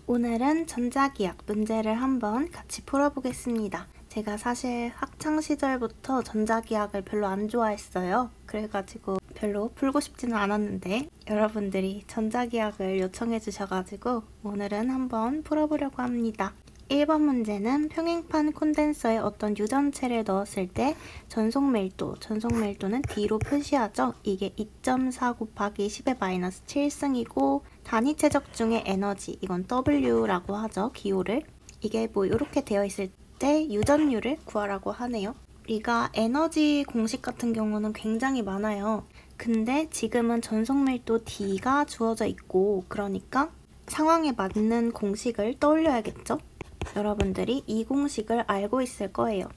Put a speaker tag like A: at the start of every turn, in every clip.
A: 오늘은 전자기학 문제를 한번 같이 풀어보겠습니다. 제가 사실 학창시절부터 전자기학을 별로 안 좋아했어요. 그래가지고 별로 풀고 싶지는 않았는데 여러분들이 전자기학을 요청해 주셔가지고 오늘은 한번 풀어보려고 합니다. 1번 문제는 평행판 콘덴서에 어떤 유전체를 넣었을 때 전속밀도는 D로 표시하죠. 이게 2.4 곱하기 10의 마이너스 7승이고 단위 최적 중의 에너지, 이건 W라고 하죠. 기호를. 이게 뭐 이렇게 되어 있을 때 유전율을 구하라고 하네요. 우리가 에너지 공식 같은 경우는 굉장히 많아요. 근데 지금은 전속밀도 D가 주어져 있고 그러니까 상황에 맞는 공식을 떠올려야겠죠? 여러분들이 이 공식을 알고 있을 거예요.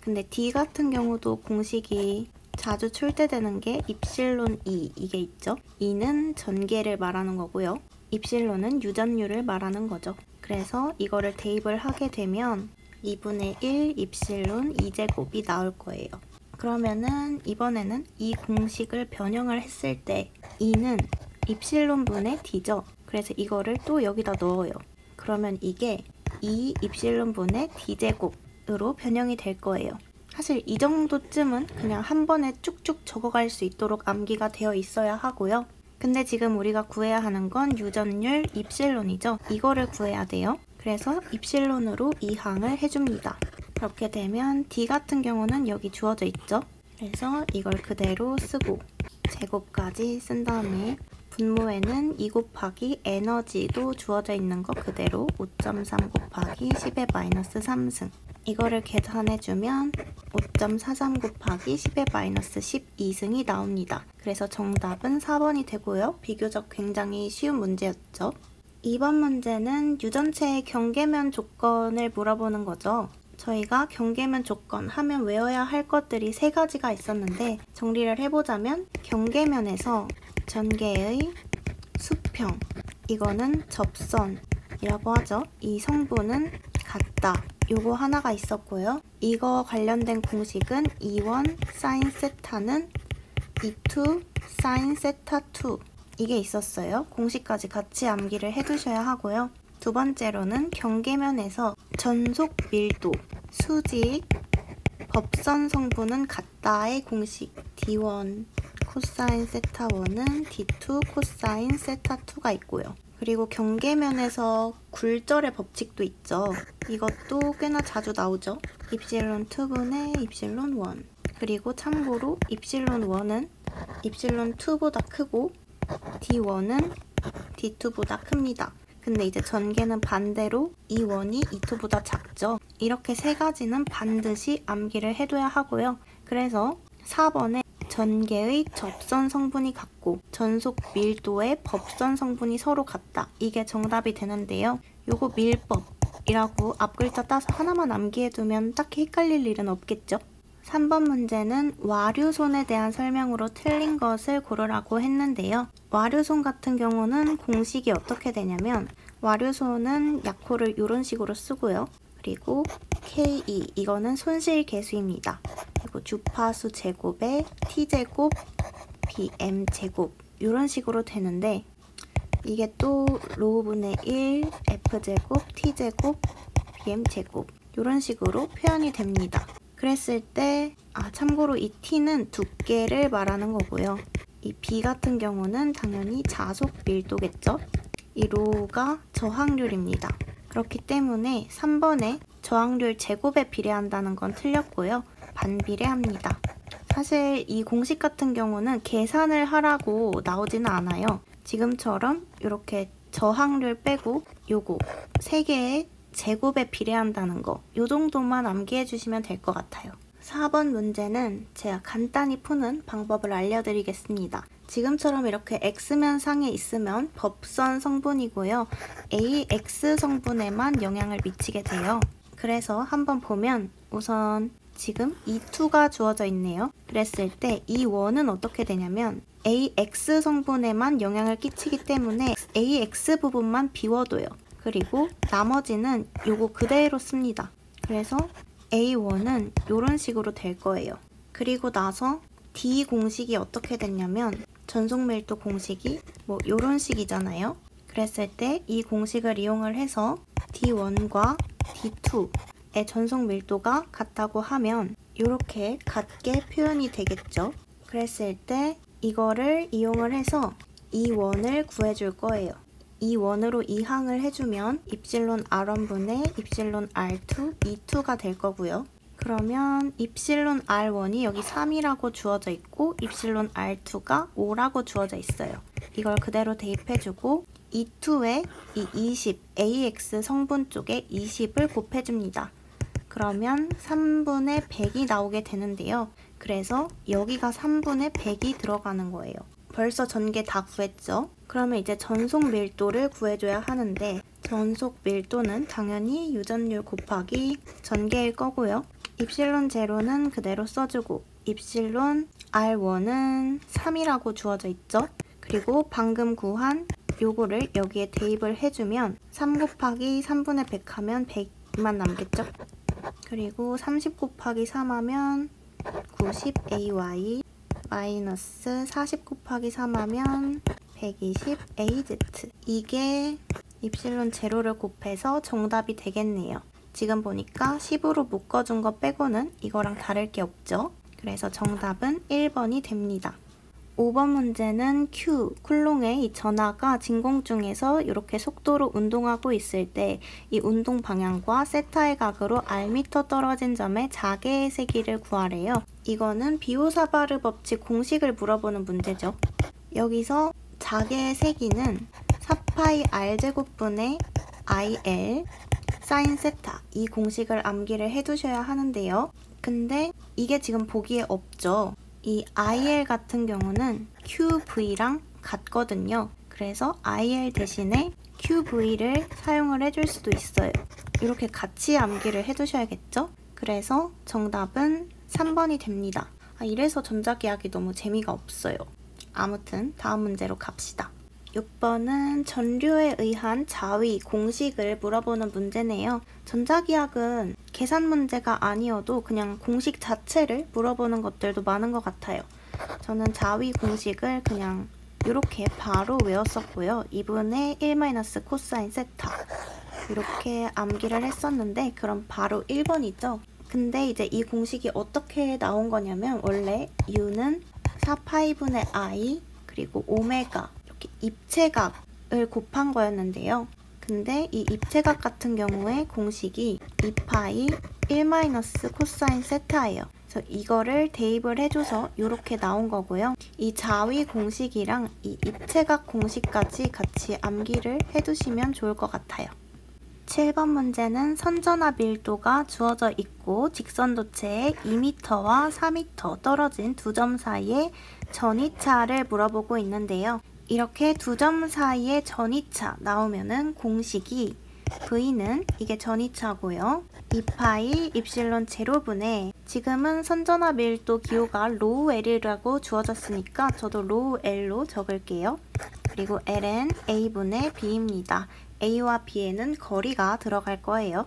A: 근데 D 같은 경우도 공식이 자주 출제되는 게 입실론 2 이게 있죠. 2는 전개를 말하는 거고요. 입실론은 유전율을 말하는 거죠. 그래서 이거를 대입을 하게 되면 2분의 1 입실론 2제곱이 나올 거예요. 그러면은 이번에는 이 공식을 변형을 했을 때 2는 입실론분의 D죠. 그래서 이거를 또 여기다 넣어요. 그러면 이게 2 입실론분의 D제곱으로 변형이 될 거예요. 사실 이 정도쯤은 그냥 한 번에 쭉쭉 적어갈 수 있도록 암기가 되어 있어야 하고요. 근데 지금 우리가 구해야 하는 건 유전율 입실론이죠. 이거를 구해야 돼요. 그래서 입실론으로 이 항을 해줍니다. 그렇게 되면 D 같은 경우는 여기 주어져 있죠. 그래서 이걸 그대로 쓰고 제곱까지 쓴 다음에 분모에는 2 곱하기 에너지도 주어져 있는 거 그대로 5.3 곱하기 10의 마이너스 3승. 이거를 계산해주면 5.43 곱하기 10의 마이너스 12승이 나옵니다. 그래서 정답은 4번이 되고요. 비교적 굉장히 쉬운 문제였죠. 2번 문제는 유전체의 경계면 조건을 물어보는 거죠. 저희가 경계면 조건 하면 외워야 할 것들이 3가지가 있었는데 정리를 해보자면 경계면에서 전개의 수평, 이거는 접선이라고 하죠. 이 성분은 같다. 요거 하나가 있었고요. 이거 관련된 공식은 2원 사인 세타는 2 사인 세타 2 이게 있었어요. 공식까지 같이 암기를 해두셔야 하고요. 두 번째로는 경계면에서 전속 밀도, 수직, 법선 성분은 같다의 공식 D1 코사인 세타 1은 D2 코사인 세타 2가 있고요. 그리고 경계면에서 굴절의 법칙도 있죠. 이것도 꽤나 자주 나오죠. 입실론 2분의 입실론 1. 그리고 참고로 입실론 1은 입실론 2보다 크고 D1은 D2보다 큽니다. 근데 이제 전개는 반대로 E1이 E2보다 작죠. 이렇게 3가지는 반드시 암기를 해둬야 하고요. 그래서 4번에 전개의 접선 성분이 같고 전속 밀도의 법선 성분이 서로 같다. 이게 정답이 되는데요. 요거 밀법이라고 앞글자 따서 하나만 암기해두면 딱히 헷갈릴 일은 없겠죠. 3번 문제는 와류손에 대한 설명으로 틀린 것을 고르라고 했는데요. 와류손 같은 경우는 공식이 어떻게 되냐면 와류손은 약호를 이런 식으로 쓰고요. 그리고 K2 이거는 손실계수입니다. 그리고 주파수 제곱에 T제곱, BM제곱 이런 식으로 되는데 이게 또 로우분의 1, F제곱, T제곱, BM제곱 이런 식으로 표현이 됩니다. 그랬을 때 참고로 이 T는 두께를 말하는 거고요. 이 B 같은 경우는 당연히 자속 밀도겠죠. 이 로우가 저항률입니다. 그렇기 때문에 3번에 저항률 제곱에 비례한다는 건 틀렸고요. 반비례합니다. 사실 이 공식 같은 경우는 계산을 하라고 나오지는 않아요. 지금처럼 이렇게 저항률 빼고 요거 3개의 제곱에 비례한다는 거, 요 정도만 암기해 주시면 될 것 같아요. 4번 문제는 제가 간단히 푸는 방법을 알려드리겠습니다. 지금처럼 이렇게 X면 상에 있으면 법선 성분이고요. AX 성분에만 영향을 미치게 돼요. 그래서 한번 보면 우선 지금 E2가 주어져 있네요. 그랬을 때 E1은 어떻게 되냐면 AX 성분에만 영향을 끼치기 때문에 AX 부분만 비워둬요. 그리고 나머지는 요거 그대로 씁니다. 그래서 A1은 이런 식으로 될 거예요. 그리고 나서 D 공식이 어떻게 됐냐면 전속밀도 공식이 뭐 이런 식이잖아요. 그랬을 때 이 공식을 이용을 해서 D1과 D2의 전속 밀도가 같다고 하면 이렇게 같게 표현이 되겠죠. 그랬을 때 이거를 이용을 해서 이 원을 구해줄 거예요. 이 원으로 이항을 해주면 입실론 R1분의 입실론 R2, E2가 될 거고요. 그러면 입실론 R1이 여기 3이라고 주어져 있고 입실론 R2가 5라고 주어져 있어요. 이걸 그대로 대입해주고 E2에 이 20, AX 성분 쪽에 20을 곱해줍니다. 그러면 3분의 100이 나오게 되는데요. 그래서 여기가 3분의 100이 들어가는 거예요. 벌써 전개 다 구했죠? 그러면 이제 전속 밀도를 구해줘야 하는데 전속 밀도는 당연히 유전율 곱하기 전개일 거고요. 입실론 제로는 그대로 써주고 입실론 R1은 3이라고 주어져 있죠? 그리고 방금 구한 요거를 여기에 대입을 해주면 3 곱하기 3분의 100 하면 100만 남겠죠? 그리고 30 곱하기 3 하면 90AY 마이너스 40 곱하기 3 하면 120AZ. 이게 입실론 제로를 곱해서 정답이 되겠네요. 지금 보니까 10으로 묶어준 거 빼고는 이거랑 다를 게 없죠? 그래서 정답은 1번이 됩니다. 5번 문제는 Q, 쿨롱의 이 전하가 진공중에서 이렇게 속도로 운동하고 있을 때 이 운동 방향과 세타의 각으로 Rm 떨어진 점의 자개의 세기를 구하래요. 이거는 비오사바르 법칙 공식을 물어보는 문제죠. 여기서 자개의 세기는 4파이 R제곱분의 IL 사인 세타 이 공식을 암기를 해두셔야 하는데요. 근데 이게 지금 보기에 없죠. 이 IL 같은 경우는 QV랑 같거든요. 그래서 IL 대신에 QV를 사용을 해줄 수도 있어요. 이렇게 같이 암기를 해두셔야겠죠? 그래서 정답은 3번이 됩니다. 이래서 전자기하기 너무 재미가 없어요. 아무튼 다음 문제로 갑시다. 6번은 전류에 의한 자위 공식을 물어보는 문제네요. 전자기학은 계산 문제가 아니어도 그냥 공식 자체를 물어보는 것들도 많은 것 같아요. 저는 자위 공식을 그냥 이렇게 바로 외웠었고요. 2분의 1 코사인 세타 이렇게 암기를 했었는데 그럼 바로 1번이죠. 근데 이제 이 공식이 어떻게 나온 거냐면 원래 U는 4파이분의 I 그리고 오메가 입체각을 곱한 거였는데요. 근데 이 입체각 같은 경우에 공식이 2파이 1 코사인 세타예요. 그래서 이거를 대입을 해줘서 이렇게 나온 거고요. 이 자위 공식이랑 이 입체각 공식까지 같이 암기를 해두시면 좋을 것 같아요. 7번 문제는 선전압 밀도가 주어져 있고 직선도체에 2m와 4m 떨어진 두 점 사이의 전이차를 물어보고 있는데요. 이렇게 두 점 사이의 전이차 나오면은 공식이 V는 이게 전이차고요. 2파이 입실론 제로분의 지금은 선전압 밀도 기호가 로우 L이라고 주어졌으니까 저도 로우 L로 적을게요. 그리고 L은 A분의 B입니다. A와 B에는 거리가 들어갈 거예요.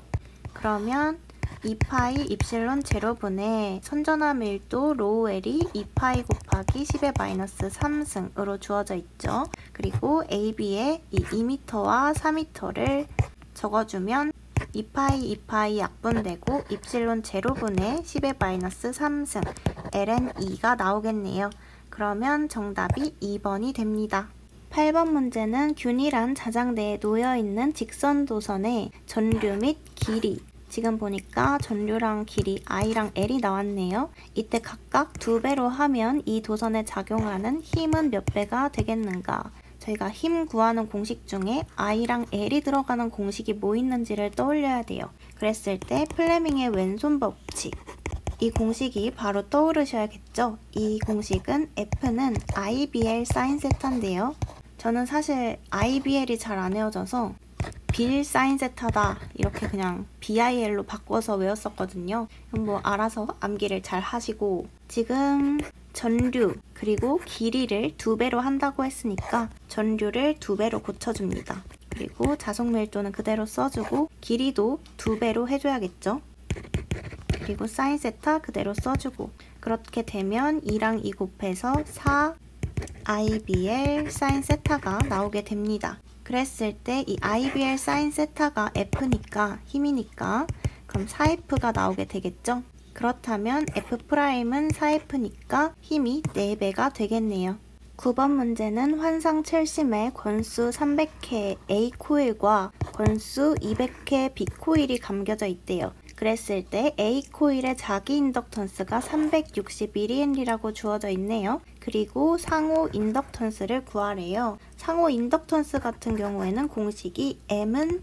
A: 그러면 2파이 입실론 제로분의 선전압 밀도 로우 L이 2파이 곱하기 10의 마이너스 3승으로 주어져 있죠. 그리고 AB에 이 2m와 4m를 적어주면 2파이 약분되고 입실론 제로분의 10의 마이너스 3승 ln 2가 나오겠네요. 그러면 정답이 2번이 됩니다. 8번 문제는 균일한 자장대에 놓여있는 직선도선의 전류 및 길이 지금 보니까 전류랑 길이 I랑 L이 나왔네요. 이때 각각 2배로 하면 이 도선에 작용하는 힘은 몇 배가 되겠는가? 저희가 힘 구하는 공식 중에 I랑 L이 들어가는 공식이 뭐 있는지를 떠올려야 돼요. 그랬을 때 플레밍의 왼손 법칙 이 공식이 바로 떠오르셔야겠죠? 이 공식은 F는 IBL 사인 세타인데요. 저는 사실 IBL이 잘 안 외워져서 빌 사인 세타다 이렇게 그냥 BIL로 바꿔서 외웠었거든요. 그럼 뭐 알아서 암기를 잘 하시고 지금 전류 그리고 길이를 2배로 한다고 했으니까 전류를 2배로 고쳐줍니다. 그리고 자속 밀도는 그대로 써주고 길이도 2배로 해줘야겠죠. 그리고 사인 세타 그대로 써주고 그렇게 되면 2랑 2 곱해서 4 IBL 사인 세타가 나오게 됩니다. 그랬을 때 이 IBR 사인 세타가 F니까 힘이니까 그럼 4F가 나오게 되겠죠? 그렇다면 F'은 4F니까 힘이 4배가 되겠네요. 9번 문제는 환상 첼심의 권수 300회 A 코일과 권수 200회 B 코일이 감겨져 있대요. 그랬을 때 A 코일의 자기 인덕턴스가 361mH라고 주어져 있네요. 그리고 상호 인덕턴스를 구하래요. 상호 인덕턴스 같은 경우에는 공식이 M은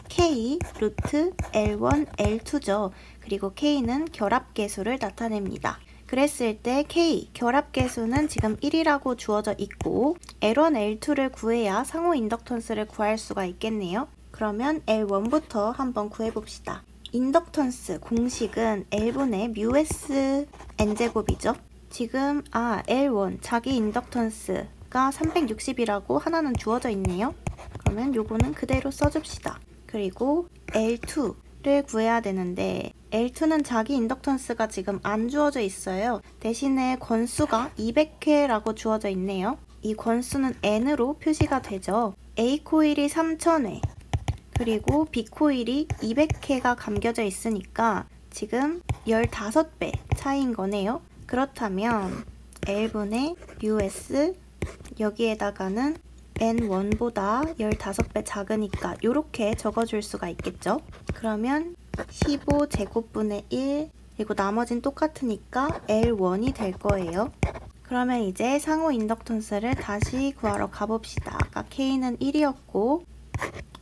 A: K 루트 L1, L2죠. 그리고 K는 결합계수를 나타냅니다. 그랬을 때 K, 결합계수는 지금 1이라고 주어져 있고 L1, L2를 구해야 상호 인덕턴스를 구할 수가 있겠네요. 그러면 L1부터 한번 구해봅시다. 인덕턴스 공식은 L분의 뮤S N제곱이죠. 지금 L1 자기 인덕턴스가 360이라고 하나는 주어져 있네요. 그러면 요거는 그대로 써줍시다. 그리고 L2를 구해야 되는데 L2는 자기 인덕턴스가 지금 안 주어져 있어요. 대신에 권수가 200회라고 주어져 있네요. 이 권수는 N으로 표시가 되죠. A 코일이 3000회 그리고 B 코일이 200회가 감겨져 있으니까 지금 15배 차이인 거네요. 그렇다면 L분의 US 여기에다가는 N1보다 15배 작으니까 이렇게 적어줄 수가 있겠죠. 그러면 15제곱분의 1 그리고 나머진 똑같으니까 L1이 될 거예요. 그러면 이제 상호 인덕턴스를 다시 구하러 가봅시다. 아까 K는 1이었고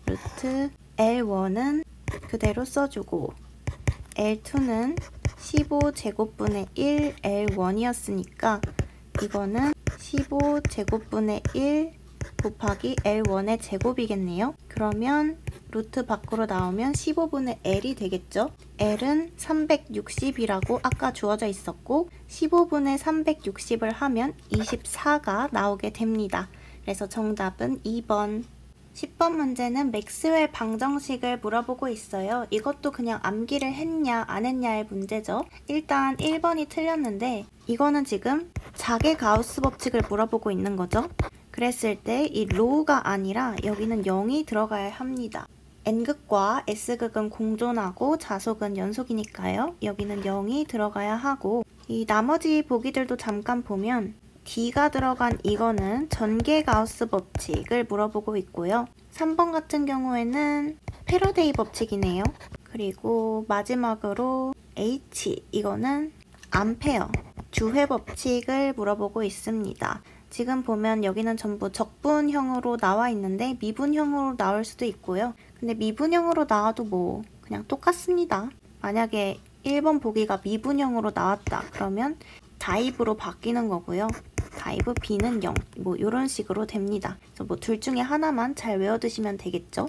A: 루트 L1은 그대로 써주고 L2는 15제곱분의 1 L1이었으니까 이거는 15제곱분의 1 곱하기 L1의 제곱이겠네요. 그러면 루트 밖으로 나오면 15분의 L이 되겠죠. L은 360이라고 아까 주어져 있었고 15분의 360을 하면 24가 나오게 됩니다. 그래서 정답은 2번. 10번 문제는 맥스웰 방정식을 물어보고 있어요. 이것도 그냥 암기를 했냐 안 했냐의 문제죠. 일단 1번이 틀렸는데 이거는 지금 자개 가우스 법칙을 물어보고 있는 거죠. 그랬을 때 이 로우가 아니라 여기는 0이 들어가야 합니다. N극과 S극은 공존하고 자속은 연속이니까요. 여기는 0이 들어가야 하고 이 나머지 보기들도 잠깐 보면 D가 들어간 이거는 전개 가우스 법칙을 물어보고 있고요. 3번 같은 경우에는 패러데이 법칙이네요. 그리고 마지막으로 H 이거는 암페어 주회 법칙을 물어보고 있습니다. 지금 보면 여기는 전부 적분형으로 나와 있는데 미분형으로 나올 수도 있고요. 근데 미분형으로 나와도 뭐 그냥 똑같습니다. 만약에 1번 보기가 미분형으로 나왔다 그러면 다입으로 바뀌는 거고요. 다입 B는 0 뭐 이런 식으로 됩니다. 그래서 뭐 둘 중에 하나만 잘 외워두시면 되겠죠.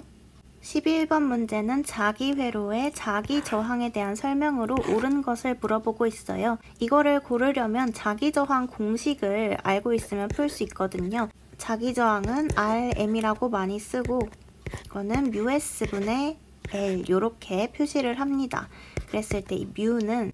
A: 11번 문제는 자기 회로의 자기 저항에 대한 설명으로 옳은 것을 물어보고 있어요. 이거를 고르려면 자기 저항 공식을 알고 있으면 풀 수 있거든요. 자기 저항은 RM이라고 많이 쓰고 이거는 뮤S분의 L 이렇게 표시를 합니다. 그랬을 때 이 뮤는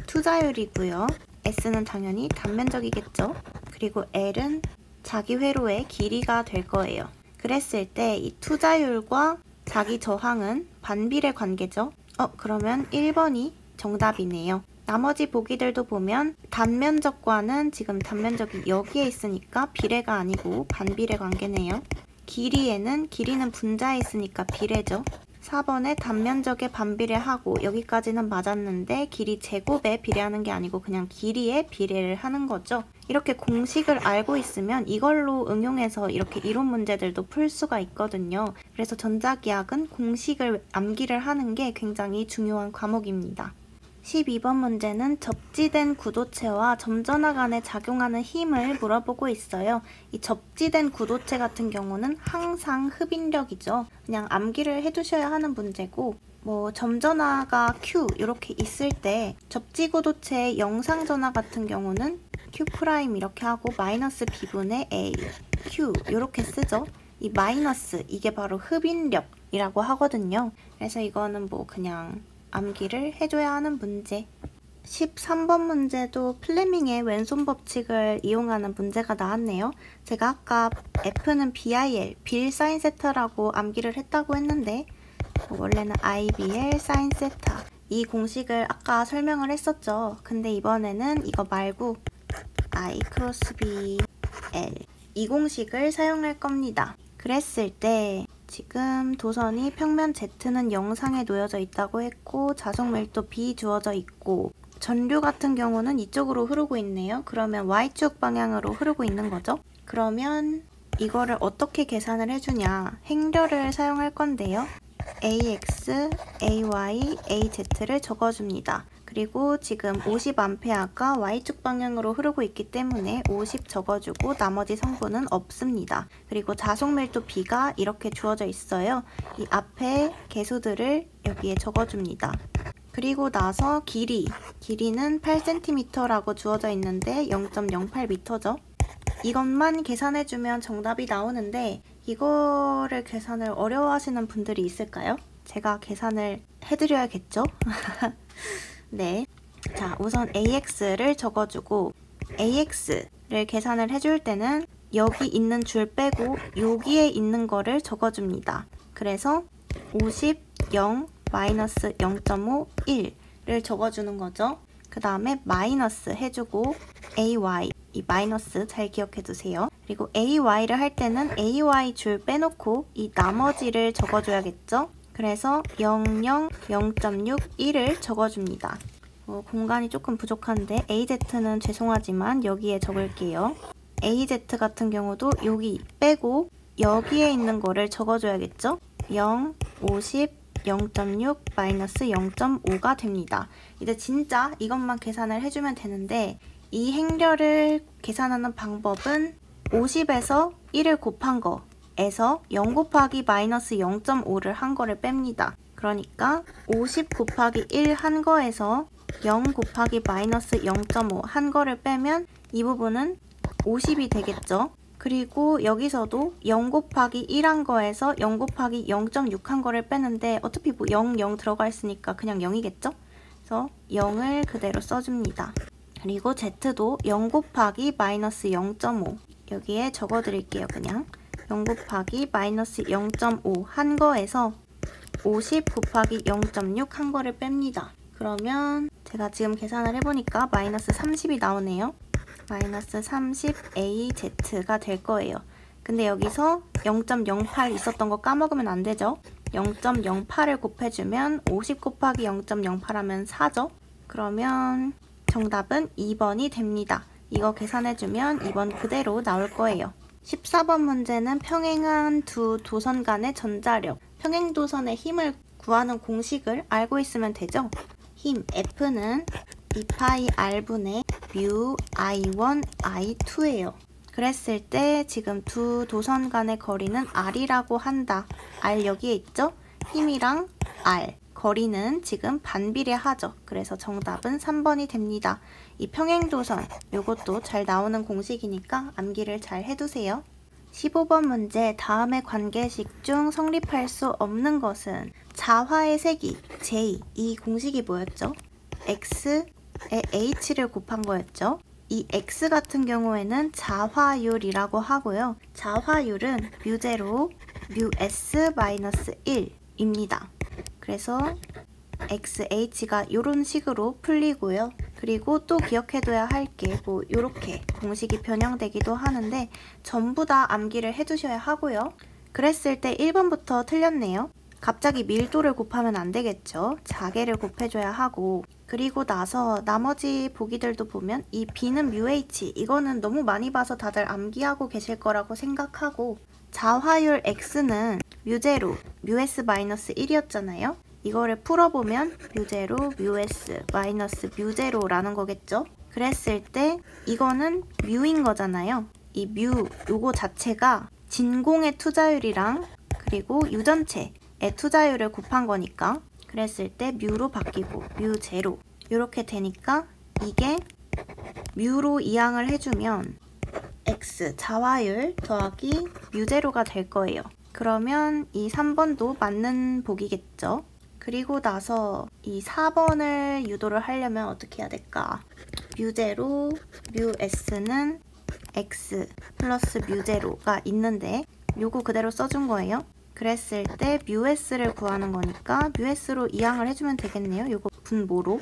A: 투자율이고요. S는 당연히 단면적이겠죠. 그리고 L은 자기 회로의 길이가 될 거예요. 그랬을 때 이 투자율과 자기 저항은 반비례 관계죠. 그러면 1번이 정답이네요. 나머지 보기들도 보면 단면적과는 지금 단면적이 여기에 있으니까 비례가 아니고 반비례 관계네요. 길이에는 길이는 분자에 있으니까 비례죠. 4번에 단면적에 반비례하고 여기까지는 맞았는데 길이 제곱에 비례하는 게 아니고 그냥 길이에 비례를 하는 거죠. 이렇게 공식을 알고 있으면 이걸로 응용해서 이렇게 이론 문제들도 풀 수가 있거든요. 그래서 전자기학은 공식을 암기를 하는 게 굉장히 중요한 과목입니다. 12번 문제는 접지된 구도체와 점전화 간에 작용하는 힘을 물어보고 있어요. 이 접지된 구도체 같은 경우는 항상 흡인력이죠. 그냥 암기를 해두셔야 하는 문제고 뭐 점전화가 Q 이렇게 있을 때 접지 구도체의 영상전화 같은 경우는 Q' 이렇게 하고 마이너스 B분의 A, Q 이렇게 쓰죠. 이 마이너스 이게 바로 흡인력이라고 하거든요. 그래서 이거는 뭐 그냥 암기를 해줘야 하는 문제. 13번 문제도 플레밍의 왼손 법칙을 이용하는 문제가 나왔네요. 제가 아까 F는 BIL, 빌 사인 세타라고 암기를 했다고 했는데 원래는 IBL 사인 세타 이 공식을 아까 설명을 했었죠. 근데 이번에는 이거 말고 I 크로스 BL 이 공식을 사용할 겁니다. 그랬을 때 지금 도선이 평면 Z는 영상에 놓여져 있다고 했고 자속 밀도 B 주어져 있고 전류 같은 경우는 이쪽으로 흐르고 있네요. 그러면 Y축 방향으로 흐르고 있는 거죠. 그러면 이거를 어떻게 계산을 해주냐. 행렬을 사용할 건데요. AX, AY, AZ를 적어줍니다. 그리고 지금 50A가 Y축 방향으로 흐르고 있기 때문에 50 적어주고 나머지 성분은 없습니다. 그리고 자속 밀도 B가 이렇게 주어져 있어요. 이 앞에 개수들을 여기에 적어줍니다. 그리고 나서 길이는 8cm라고 주어져 있는데 0.08m죠. 이것만 계산해주면 정답이 나오는데 이거를 계산을 어려워하시는 분들이 있을까요? 제가 계산을 해드려야겠죠? 네. 자, 우선 AX를 적어주고 AX를 계산을 해줄 때는 여기 있는 줄 빼고 여기에 있는 거를 적어줍니다. 그래서 50, 0, 마이너스 0.5, 1을 적어주는 거죠. 그 다음에 마이너스 해주고 AY, 이 마이너스 잘 기억해두세요. 그리고 AY를 할 때는 AY 줄 빼놓고 이 나머지를 적어줘야겠죠. 그래서 0, 0, 0.6, 1을 적어줍니다. 공간이 조금 부족한데 AZ는 죄송하지만 여기에 적을게요. AZ 같은 경우도 여기 빼고 여기에 있는 거를 적어줘야겠죠. 0, 50, 0.6 마이너스 0.5가 됩니다. 이제 진짜 이것만 계산을 해주면 되는데 이 행렬을 계산하는 방법은 50에서 1을 곱한 거에서 0 곱하기 마이너스 0.5를 한 거를 뺍니다. 그러니까 50 곱하기 1 한 거에서 0 곱하기 마이너스 0.5 한 거를 빼면 이 부분은 50이 되겠죠. 그리고 여기서도 0 곱하기 1 한 거에서 0 곱하기 0.6 한 거를 빼는데 어차피 뭐 0, 0 들어가 있으니까 그냥 0이겠죠? 그래서 0을 그대로 써줍니다. 그리고 Z도 0 곱하기 마이너스 0.5 여기에 적어드릴게요. 그냥 0 곱하기 마이너스 0.5 한 거에서 50 곱하기 0.6 한 거를 뺍니다. 그러면 제가 지금 계산을 해보니까 마이너스 30이 나오네요. 마이너스 30AZ가 될 거예요. 근데 여기서 0.08 있었던 거 까먹으면 안 되죠? 0.08을 곱해주면 50 곱하기 0.08 하면 4죠? 그러면 정답은 2번이 됩니다. 이거 계산해주면 2번 그대로 나올 거예요. 14번 문제는 평행한 두 도선 간의 전자력, 평행도선의 힘을 구하는 공식을 알고 있으면 되죠? 힘 F는 2파이 R분의 뮤 I1, I2예요. 그랬을 때 지금 두 도선 간의 거리는 R이라고 한다. R 여기에 있죠? 힘이랑 R, 거리는 지금 반비례하죠. 그래서 정답은 3번이 됩니다. 이 평행도선, 요것도 잘 나오는 공식이니까 암기를 잘 해두세요. 15번 문제, 다음의 관계식 중 성립할 수 없는 것은 자화의 세기, J, 이 공식이 뭐였죠? X에 H를 곱한 거였죠? 이 X 같은 경우에는 자화율이라고 하고요. 자화율은 뮤제로 뮤S-1입니다. 그래서 XH가 이런 식으로 풀리고요. 그리고 또 기억해둬야 할 게 뭐 이렇게 공식이 변형되기도 하는데 전부 다 암기를 해두셔야 하고요. 그랬을 때 1번부터 틀렸네요. 갑자기 밀도를 곱하면 안 되겠죠. 자개를 곱해줘야 하고 그리고 나서 나머지 보기들도 보면 이 B는 뮤H 이거는 너무 많이 봐서 다들 암기하고 계실 거라고 생각하고 자화율 X는 뮤제로 뮤S-1이었잖아요. 이거를 풀어보면 뮤제로 뮤S 마이너스 뮤제로라는 거겠죠. 그랬을 때 이거는 뮤인 거잖아요. 이 뮤 요거 자체가 진공의 투자율이랑 그리고 유전체의 투자율을 곱한 거니까 그랬을 때 뮤로 바뀌고 뮤제로 이렇게 되니까 이게 뮤로 이항을 해주면 X 자화율 더하기 뮤제로가 될 거예요. 그러면 이 3번도 맞는 보기겠죠. 그리고 나서 이 4번을 유도를 하려면 어떻게 해야 될까? 뮤제로 뮤s는 x 플러스 뮤제로가 있는데 요거 그대로 써준 거예요. 그랬을 때 뮤s를 구하는 거니까 뮤s로 이항을 해주면 되겠네요. 요거 분모로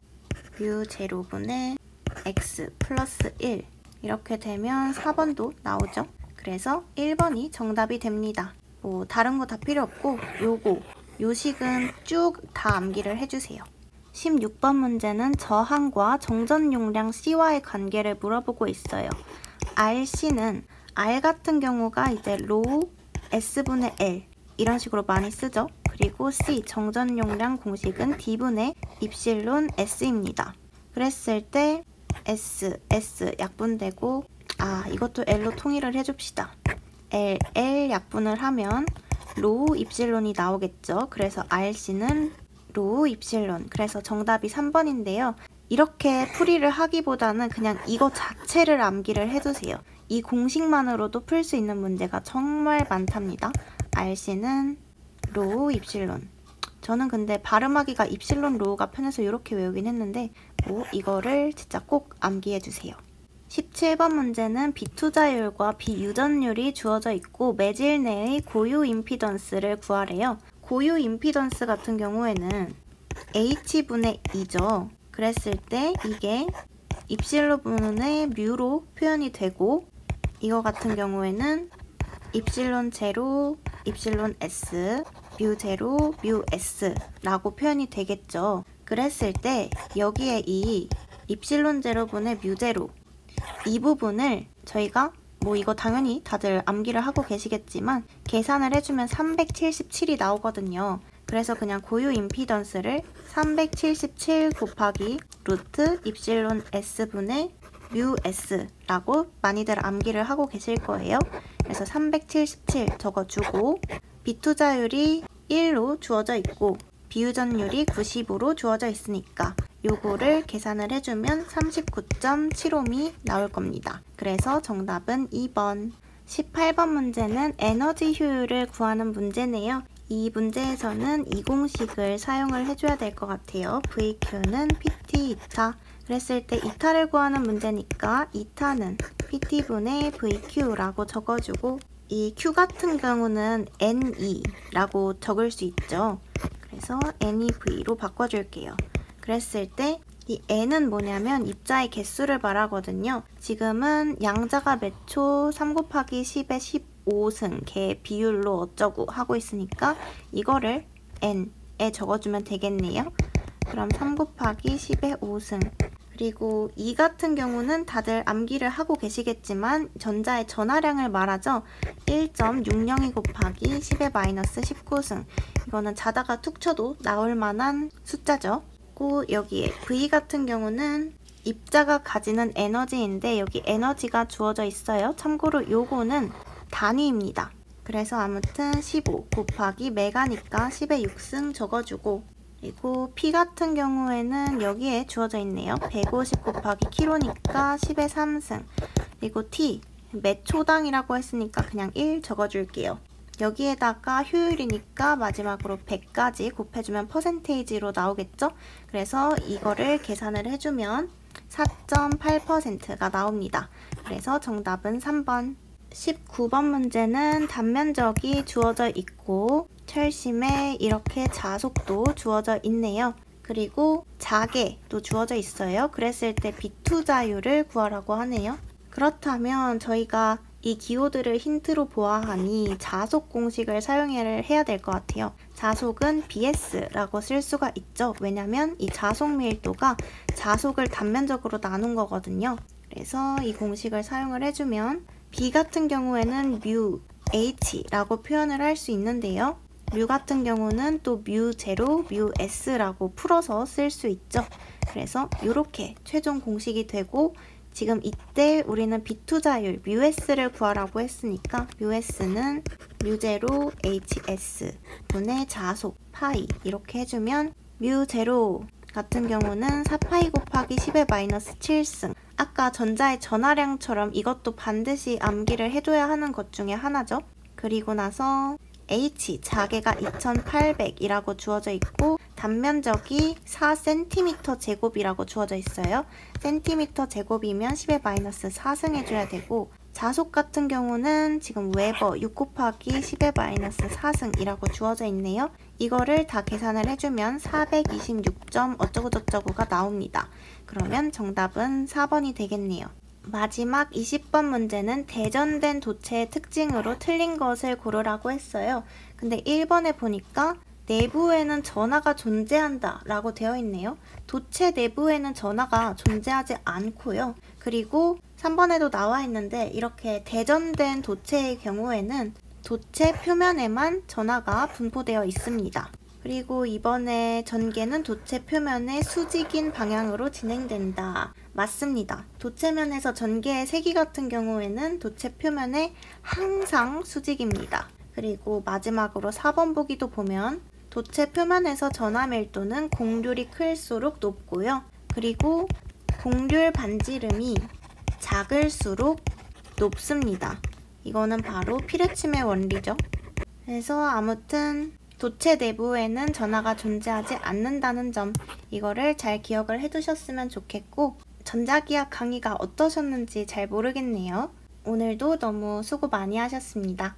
A: 뮤제로분의 x 플러스 1 이렇게 되면 4번도 나오죠. 그래서 1번이 정답이 됩니다. 뭐 다른 거 다 필요 없고 요식은 쭉 다 암기를 해주세요. 16번 문제는 저항과 정전 용량 C와의 관계를 물어보고 있어요. RC는 R 같은 경우가 이제 로우 S분의 L 이런 식으로 많이 쓰죠. 그리고 C 정전 용량 공식은 D분의 입실론 S입니다. 그랬을 때 S 약분되고 이것도 L로 통일을 해줍시다. L 약분을 하면 로우 입실론이 나오겠죠. 그래서 RC는 로우 입실론. 그래서 정답이 3번인데요. 이렇게 풀이를 하기보다는 그냥 이거 자체를 암기를 해두세요. 이 공식만으로도 풀 수 있는 문제가 정말 많답니다. RC는 로우 입실론. 저는 근데 발음하기가 입실론 로우가 편해서 이렇게 외우긴 했는데 이거를 진짜 꼭 암기해주세요. 17번 문제는 비투자율과 비유전율이 주어져 있고 매질 내의 고유 임피던스를 구하래요. 고유 임피던스 같은 경우에는 H분의 2죠. 그랬을 때 이게 입실론분의 뮤로 표현이 되고 이거 같은 경우에는 입실론 제로, 입실론 S, 뮤 제로, 뮤 S라고 표현이 되겠죠. 그랬을 때 여기에 이 입실론 제로분의 뮤 제로 이 부분을 저희가 이거 당연히 다들 암기를 하고 계시겠지만 계산을 해주면 377이 나오거든요. 그래서 그냥 고유 임피던스를 377 곱하기 루트 입실론 S분의 뮤 S라고 많이들 암기를 하고 계실 거예요. 그래서 377 적어주고 비투자율이 1로 주어져 있고 비유전율이 90으로 주어져 있으니까 요거를 계산을 해주면 39.75이 나올 겁니다. 그래서 정답은 2번. 18번 문제는 에너지 효율을 구하는 문제네요. 이 문제에서는 이 공식을 사용을 해줘야 될 것 같아요. VQ는 PT 2타. 그랬을 때 2타를 구하는 문제니까 2타는 PT분의 VQ라고 적어주고 이 Q 같은 경우는 NE라고 적을 수 있죠. 그래서 NEV로 바꿔줄게요. 그랬을 때 이 N은 뭐냐면 입자의 개수를 말하거든요. 지금은 양자가 몇 초 3 곱하기 10의 15승 개 비율로 어쩌고 하고 있으니까 이거를 N에 적어주면 되겠네요. 그럼 3 곱하기 10의 5승 그리고 2 같은 경우는 다들 암기를 하고 계시겠지만 전자의 전하량을 말하죠. 1.602 곱하기 10의 마이너스 19승 이거는 자다가 툭 쳐도 나올 만한 숫자죠. 여기에 V 같은 경우는 입자가 가지는 에너지인데 여기 에너지가 주어져 있어요. 참고로 요거는 단위입니다. 그래서 아무튼 15 곱하기 메가니까 10의 6승 적어주고 그리고 P 같은 경우에는 여기에 주어져 있네요. 150 곱하기 킬로니까 10의 3승 그리고 T 몇 초당이라고 했으니까 그냥 1 적어줄게요. 여기에다가 효율이니까 마지막으로 100까지 곱해주면 퍼센테이지로 나오겠죠? 그래서 이거를 계산을 해주면 4.8%가 나옵니다. 그래서 정답은 3번. 19번 문제는 단면적이 주어져 있고 철심에 이렇게 자속도 주어져 있네요. 그리고 자계도 주어져 있어요. 그랬을 때 비투자율을 구하라고 하네요. 그렇다면 저희가 이 기호들을 힌트로 보아하니 자속 공식을 사용해야 될 것 같아요. 자속은 BS라고 쓸 수가 있죠. 왜냐면 이 자속 밀도가 자속을 단면적으로 나눈 거거든요. 그래서 이 공식을 사용을 해주면 B 같은 경우에는 뮤 H라고 표현을 할 수 있는데요. 뮤 같은 경우는 또 뮤 제로, 뮤 S라고 풀어서 쓸 수 있죠. 그래서 이렇게 최종 공식이 되고 지금 이때 우리는 비투자율 뮤s를 구하라고 했으니까 뮤s는 뮤제로 HS 분의 자속 파이 이렇게 해주면 뮤제로 같은 경우는 4파이 곱하기 10의 마이너스 7승 아까 전자의 전하량처럼 이것도 반드시 암기를 해줘야 하는 것 중에 하나죠. 그리고 나서 H 자개가 2800이라고 주어져 있고 단면적이 4cm 제곱이라고 주어져 있어요. cm 제곱이면 10의 마이너스 4승 해줘야 되고 자속 같은 경우는 지금 웨버 6 곱하기 10의 마이너스 4승이라고 주어져 있네요. 이거를 다 계산을 해주면 426점 어쩌고저쩌고가 나옵니다. 그러면 정답은 4번이 되겠네요. 마지막 20번 문제는 대전된 도체의 특징으로 틀린 것을 고르라고 했어요. 근데 1번에 보니까 내부에는 전하가 존재한다 라고 되어 있네요. 도체 내부에는 전하가 존재하지 않고요. 그리고 3번에도 나와 있는데 이렇게 대전된 도체의 경우에는 도체 표면에만 전하가 분포되어 있습니다. 그리고 이번에 전개는 도체 표면의 수직인 방향으로 진행된다. 맞습니다. 도체면에서 전개의 세기 같은 경우에는 도체 표면에 항상 수직입니다. 그리고 마지막으로 4번 보기도 보면 도체 표면에서 전하 밀도는 공률이 클수록 높고요. 그리고 공률 반지름이 작을수록 높습니다. 이거는 바로 피레침의 원리죠. 그래서 아무튼 도체 내부에는 전하가 존재하지 않는다는 점, 이거를 잘 기억을 해두셨으면 좋겠고, 전자기학 강의가 어떠셨는지 잘 모르겠네요. 오늘도 너무 수고 많이 하셨습니다.